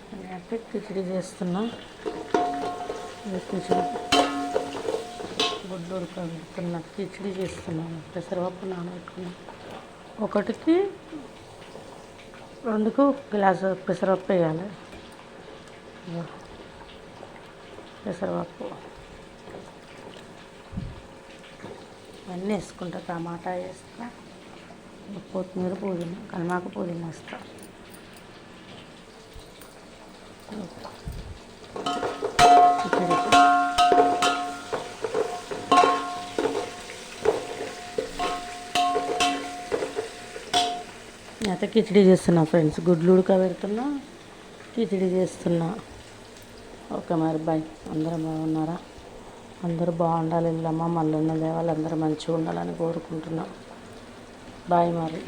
నేనైతే కిచిడి చేస్తున్నా. ఇది కిచిడి గుడ్డు ఉడకబెడుతున్నా. కిచిడి చేస్తున్నాను. పెసరపప్పు నానబెట్టుకున్నా. ఒకటికి 2కు గ్లాసు పెసరపప్పు వేయాలి. పెసరపప్పు అన్నీ వేసుకుంటా. టమాటా వేస్తా, కొత్తిమీర, పుదీనా, కరివేపాకు, పుదీనా వేస్తా. కిచిడికి నేనైతే కిచిడి చేస్తున్నా ఫ్రెండ్స్. గుడ్లు ఉడకబెడుతున్నా, కిచిడి చేస్తున్నా. ఓకే మరి బాయ్. అందరూ బాగున్నారా? అందరూ బాగుండాలి. ఇల్లమ్మ మల్లన్న దేవాలు అందరూ మంచిగా ఉండాలని కోరుకుంటున్నా. బాయ్ మరి.